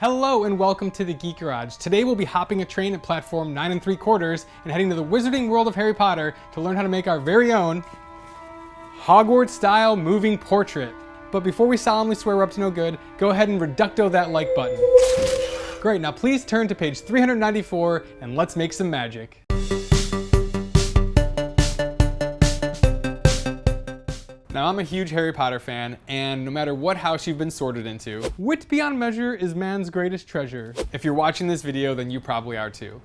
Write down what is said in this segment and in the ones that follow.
Hello and welcome to the Geek Garage. Today we'll be hopping a train at platform 9 3/4 and heading to the wizarding world of Harry Potter to learn how to make our very own Hogwarts-style moving portrait. But before we solemnly swear we're up to no good, go ahead and reducto that like button. Great, now please turn to page 394 and let's make some magic. Now, I'm a huge Harry Potter fan, and no matter what house you've been sorted into, wit beyond measure is man's greatest treasure. If you're watching this video, then you probably are too.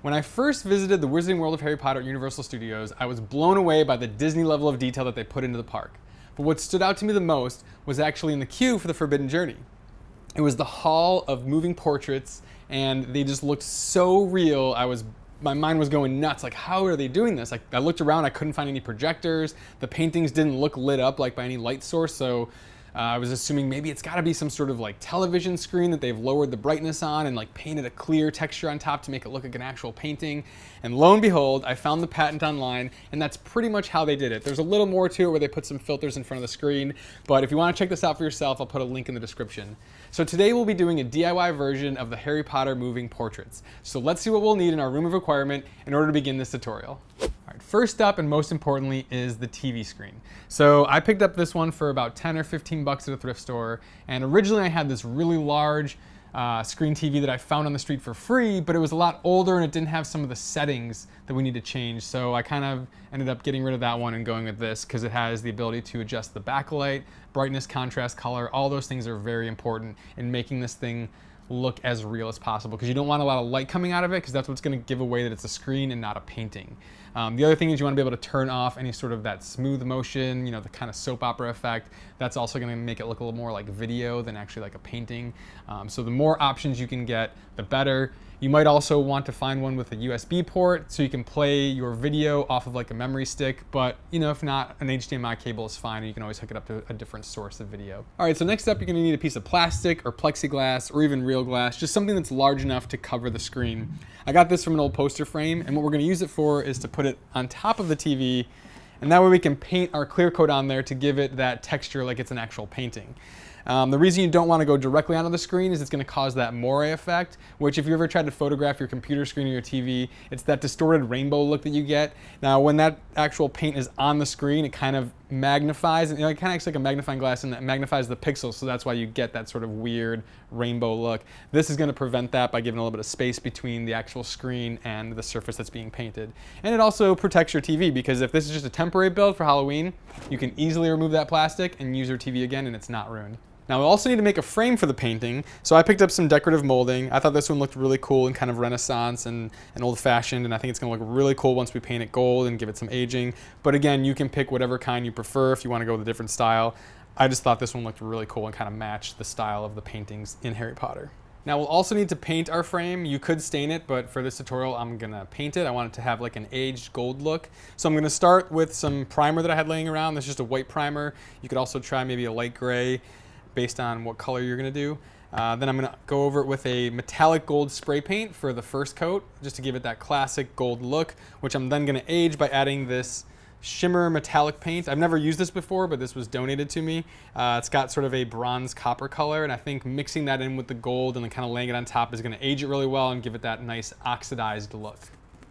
When I first visited the Wizarding World of Harry Potter at Universal Studios, I was blown away by the Disney level of detail that they put into the park. But what stood out to me the most was actually in the queue for the Forbidden Journey. It was the hall of moving portraits, and they just looked so real. My mind was going nuts, like how are they doing this? Like I looked around, I couldn't find any projectors. The paintings didn't look lit up like by any light source, so I was assuming maybe it's gotta be some sort of like television screen that they've lowered the brightness on and like painted a clear texture on top to make it look like an actual painting. And lo and behold, I found the patent online, and that's pretty much how they did it. There's a little more to it where they put some filters in front of the screen, but if you wanna check this out for yourself, I'll put a link in the description. So today we'll be doing a DIY version of the Harry Potter moving portraits. So let's see what we'll need in our room of requirement in order to begin this tutorial. All right, first up and most importantly is the TV screen. So I picked up this one for about 10 or 15 bucks at a thrift store, and originally I had this really large screen TV that I found on the street for free, but it was a lot older and it didn't have some of the settings that we need to change. So I kind of ended up getting rid of that one and going with this because it has the ability to adjust the backlight, brightness, contrast, color. All those things are very important in making this thing look as real as possible, because you don't want a lot of light coming out of it, because that's what's going to give away that it's a screen and not a painting. The other thing is you want to be able to turn off any sort of that smooth motion, you know, the kind of soap opera effect. That's also going to make it look a little more like video than actually like a painting. So the more options you can get, the better. You might also want to find one with a USB port so you can play your video off of like a memory stick, but you know, if not, an HDMI cable is fine, and you can always hook it up to a different source of video. All right, so next up, you're gonna need a piece of plastic or plexiglass or even real glass, just something that's large enough to cover the screen. I got this from an old poster frame, and what we're gonna use it for is to put it on top of the TV, and that way we can paint our clear coat on there to give it that texture like it's an actual painting. The reason you don't want to go directly onto the screen is it's going to cause that moire effect, which if you ever tried to photograph your computer screen or your TV, it's that distorted rainbow look that you get. Now, when that actual paint is on the screen, it kind of magnifies, and it kind of acts like a magnifying glass, and that magnifies the pixels, so that's why you get that sort of weird rainbow look. This is going to prevent that by giving a little bit of space between the actual screen and the surface that's being painted. And it also protects your TV, because if this is just a temporary build for Halloween, you can easily remove that plastic and use your TV again, and it's not ruined. Now we also need to make a frame for the painting, so I picked up some decorative molding. I thought this one looked really cool and kind of Renaissance and old-fashioned, and I think it's going to look really cool once we paint it gold and give it some aging. But again, you can pick whatever kind you prefer if you want to go with a different style. I just thought this one looked really cool and kind of matched the style of the paintings in Harry Potter. Now we'll also need to paint our frame. You could stain it, but for this tutorial I'm gonna paint it. I want it to have like an aged gold look. So I'm gonna start with some primer that I had laying around. That's just a white primer. You could also try maybe a light gray based on what color you're gonna do. Then I'm gonna go over it with a metallic gold spray paint for the first coat, just to give it that classic gold look, which I'm then gonna age by adding this shimmer metallic paint. I've never used this before, but this was donated to me. It's got sort of a bronze copper color, and I think mixing that in with the gold and then kind of laying it on top is gonna age it really well and give it that nice oxidized look.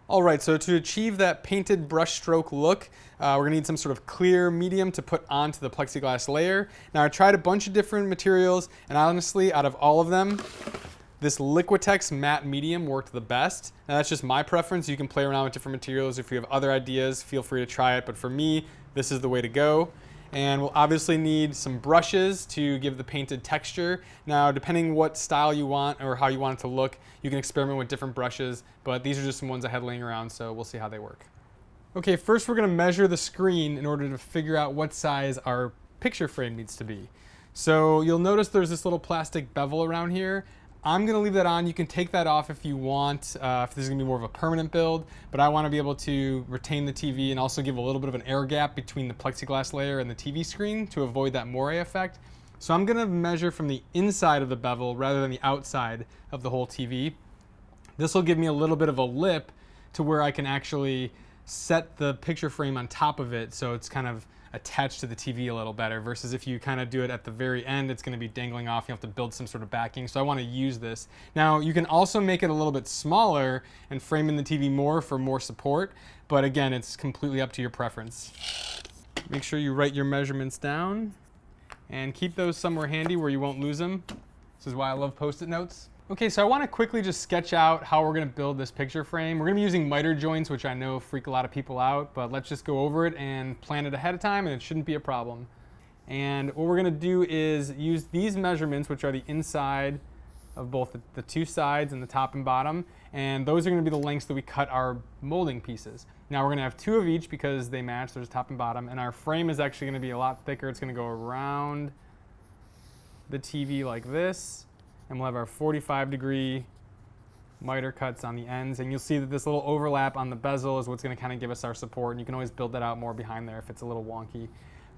All right, so to achieve that painted brush stroke look, we're gonna need some sort of clear medium to put onto the plexiglass layer. Now I tried a bunch of different materials, and honestly, out of all of them, this Liquitex matte medium worked the best. Now that's just my preference. You can play around with different materials. If you have other ideas, feel free to try it, but for me, this is the way to go. And we'll obviously need some brushes to give the painted texture. Now, depending what style you want or how you want it to look, you can experiment with different brushes, but these are just some ones I had laying around, so we'll see how they work. Okay, first we're gonna measure the screen in order to figure out what size our picture frame needs to be. So you'll notice there's this little plastic bevel around here. I'm gonna leave that on. You can take that off if you want, if this is gonna be more of a permanent build, but I wanna be able to retain the TV and also give a little bit of an air gap between the plexiglass layer and the TV screen to avoid that moire effect. So I'm gonna measure from the inside of the bevel rather than the outside of the whole TV. This will give me a little bit of a lip to where I can actually set the picture frame on top of it, so it's kind of attach to the TV a little better, versus if you kind of do it at the very end, it's going to be dangling off. You have to build some sort of backing. So I want to use this. Now you can also make it a little bit smaller and frame in the TV more for more support. But again, it's completely up to your preference. Make sure you write your measurements down and keep those somewhere handy where you won't lose them. This is why I love Post-it notes. Okay, so I want to quickly just sketch out how we're going to build this picture frame. We're going to be using miter joints, which I know freak a lot of people out, but let's just go over it and plan it ahead of time, and it shouldn't be a problem. And what we're going to do is use these measurements, which are the inside of both the two sides and the top and bottom, and those are going to be the lengths that we cut our molding pieces. Now we're going to have two of each because they match, there's top and bottom, and our frame is actually going to be a lot thicker. It's going to go around the TV like this. And we'll have our 45-degree miter cuts on the ends. And you'll see that this little overlap on the bezel is what's going to kind of give us our support. And you can always build that out more behind there if it's a little wonky.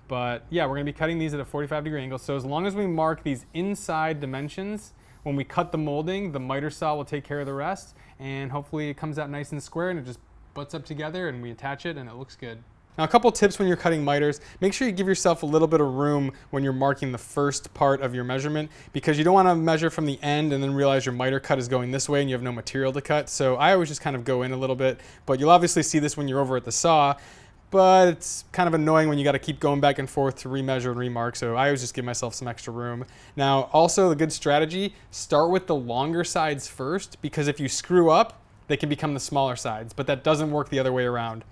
But yeah, we're going to be cutting these at a 45-degree angle. So as long as we mark these inside dimensions, when we cut the molding, the miter saw will take care of the rest. And hopefully it comes out nice and square and it just butts up together and we attach it and it looks good. Now, a couple tips when you're cutting miters. Make sure you give yourself a little bit of room when you're marking the first part of your measurement, because you don't want to measure from the end and then realize your miter cut is going this way and you have no material to cut. So I always just kind of go in a little bit, but you'll obviously see this when you're over at the saw, but it's kind of annoying when you got to keep going back and forth to remeasure and remark. So I always just give myself some extra room. Now, also the good strategy, start with the longer sides first, because if you screw up, they can become the smaller sides, but that doesn't work the other way around.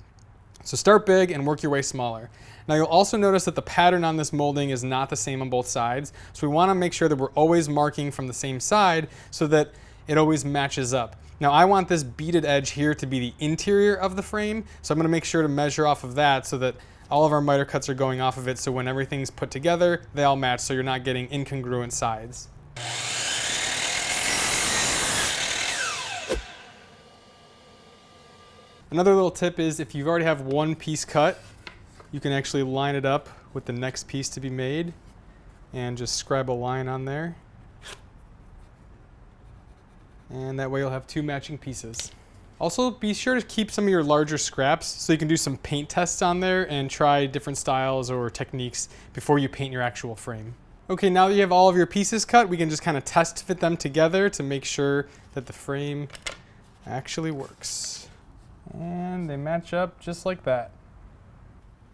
So start big and work your way smaller. Now you'll also notice that the pattern on this molding is not the same on both sides. So we want to make sure that we're always marking from the same side so that it always matches up. Now I want this beaded edge here to be the interior of the frame. So I'm going to make sure to measure off of that so that all of our miter cuts are going off of it. So when everything's put together, they all match so you're not getting incongruent sides. Another little tip is if you already have one piece cut, you can actually line it up with the next piece to be made and just scribe a line on there. And that way you'll have two matching pieces. Also, be sure to keep some of your larger scraps so you can do some paint tests on there and try different styles or techniques before you paint your actual frame. Okay, now that you have all of your pieces cut, we can just kind of test fit them together to make sure that the frame actually works. And they match up just like that.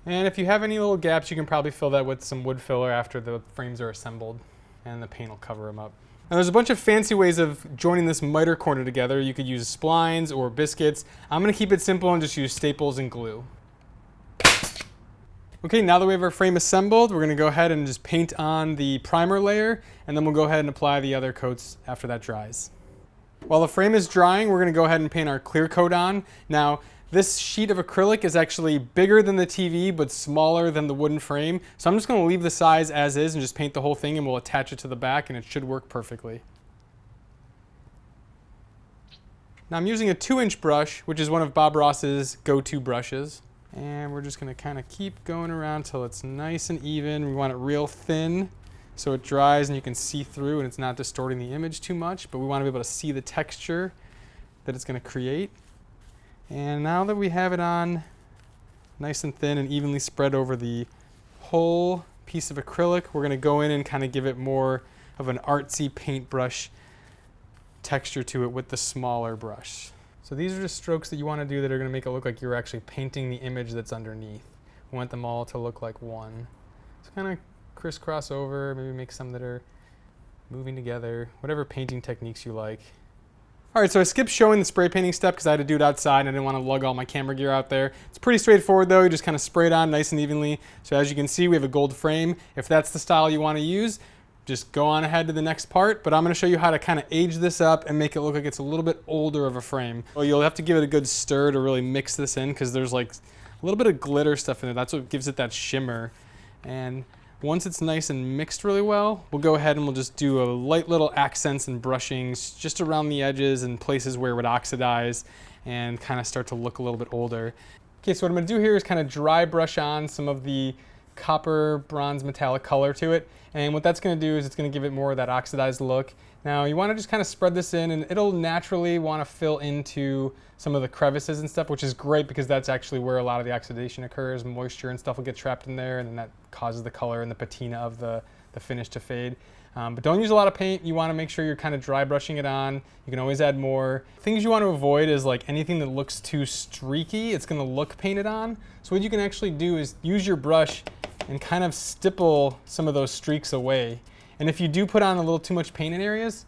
And if you have any little gaps, you can probably fill that with some wood filler after the frames are assembled, and the paint will cover them up. Now there's a bunch of fancy ways of joining this miter corner together. You could use splines or biscuits. I'm going to keep it simple and just use staples and glue. Okay, now that we have our frame assembled, we're going to go ahead and just paint on the primer layer, and then we'll go ahead and apply the other coats after that dries. While the frame is drying, we're going to go ahead and paint our clear coat on. Now, this sheet of acrylic is actually bigger than the TV, but smaller than the wooden frame. So I'm just going to leave the size as is and just paint the whole thing, and we'll attach it to the back, and it should work perfectly. Now I'm using a 2-inch brush, which is one of Bob Ross's go-to brushes. And we're just going to kind of keep going around till it's nice and even. We want it real thin, so it dries and you can see through and it's not distorting the image too much, but we want to be able to see the texture that it's going to create. And now that we have it on nice and thin and evenly spread over the whole piece of acrylic, we're going to go in and kind of give it more of an artsy paintbrush texture to it with the smaller brush. So these are just strokes that you want to do that are going to make it look like you're actually painting the image that's underneath. We want them all to look like one. So kind of crisscross over, maybe make some that are moving together, whatever painting techniques you like. All right, so I skipped showing the spray painting step because I had to do it outside and I didn't want to lug all my camera gear out there. It's pretty straightforward though. You just kind of spray it on nice and evenly. So as you can see, we have a gold frame. If that's the style you want to use, just go on ahead to the next part, but I'm going to show you how to kind of age this up and make it look like it's a little bit older of a frame. Well, you'll have to give it a good stir to really mix this in because there's like a little bit of glitter stuff in it. That's what gives it that shimmer. And once it's nice and mixed really well, we'll go ahead and we'll just do a light little accents and brushings just around the edges and places where it would oxidize and kind of start to look a little bit older. Okay, so what I'm going to do here is kind of dry brush on some of the copper bronze metallic color to it. And what that's going to do is it's going to give it more of that oxidized look. Now you want to just kind of spread this in, and it'll naturally want to fill into some of the crevices and stuff, which is great because that's actually where a lot of the oxidation occurs. Moisture and stuff will get trapped in there, and then that causes the color and the patina of the finish to fade. But don't use a lot of paint. You want to make sure you're kind of dry brushing it on. You can always add more. Things you want to avoid is like anything that looks too streaky. It's going to look painted on. So what you can actually do is use your brush and kind of stipple some of those streaks away. And if you do put on a little too much paint in areas,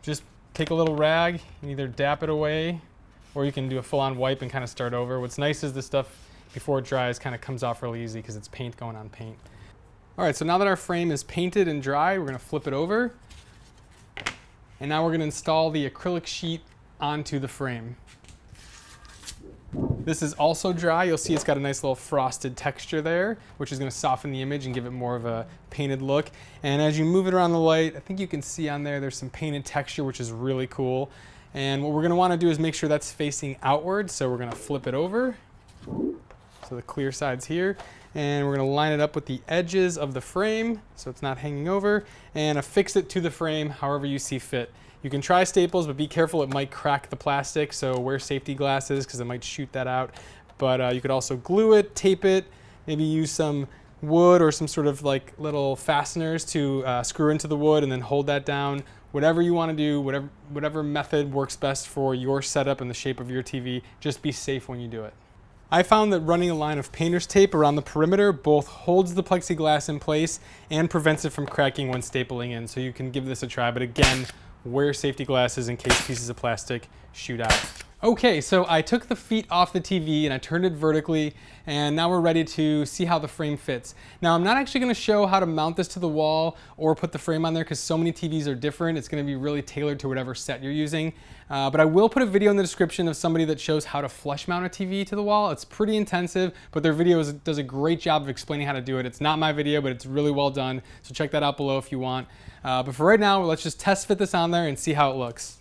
just take a little rag and either dap it away, or you can do a full-on wipe and kind of start over. What's nice is this stuff, before it dries, kind of comes off really easy because it's paint going on paint. All right, so now that our frame is painted and dry, we're gonna flip it over. And now we're gonna install the acrylic sheet onto the frame. This is also dry. You'll see it's got a nice little frosted texture there, which is going to soften the image and give it more of a painted look. And as you move it around the light, I think you can see on there's some painted texture, which is really cool. And what we're going to want to do is make sure that's facing outward. So we're going to flip it over. So the clear side's here. And we're going to line it up with the edges of the frame so it's not hanging over, and affix it to the frame however you see fit. You can try staples, but be careful, it might crack the plastic, so wear safety glasses because it might shoot that out. But you could also glue it, tape it, maybe use some wood or some sort of like little fasteners to screw into the wood and then hold that down. Whatever you want to do, whatever method works best for your setup and the shape of your TV, just be safe when you do it. I found that running a line of painter's tape around the perimeter both holds the plexiglass in place and prevents it from cracking when stapling in, so you can give this a try. But again, wear safety glasses in case pieces of plastic shoot out. Okay, so I took the feet off the TV and I turned it vertically, and now we're ready to see how the frame fits. Now, I'm not actually going to show how to mount this to the wall or put the frame on there because so many TVs are different. It's going to be really tailored to whatever set you're using. But I will put a video in the description of somebody that shows how to flush mount a TV to the wall. It's pretty intensive, but their video does a great job of explaining how to do it. It's not my video, but it's really well done. So check that out below if you want. But for right now, let's just test fit this on there and see how it looks.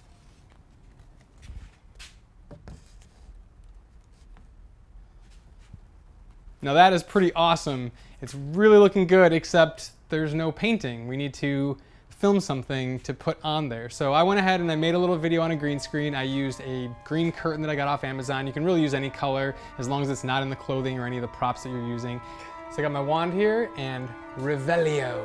Now that is pretty awesome. It's really looking good, except there's no painting. We need to film something to put on there. So I went ahead and I made a little video on a green screen. I used a green curtain that I got off Amazon. You can really use any color as long as it's not in the clothing or any of the props that you're using. So I got my wand here and Revelio.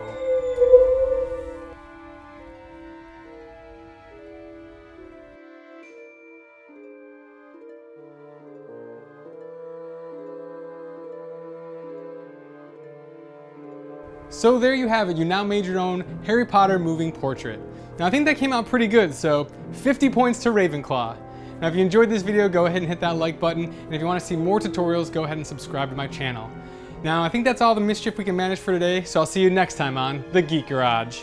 So there you have it. You now made your own Harry Potter moving portrait. Now I think that came out pretty good, so 50 points to Ravenclaw. Now if you enjoyed this video, go ahead and hit that like button, and if you want to see more tutorials, go ahead and subscribe to my channel. Now I think that's all the mischief we can manage for today, so I'll see you next time on the Geek Garage.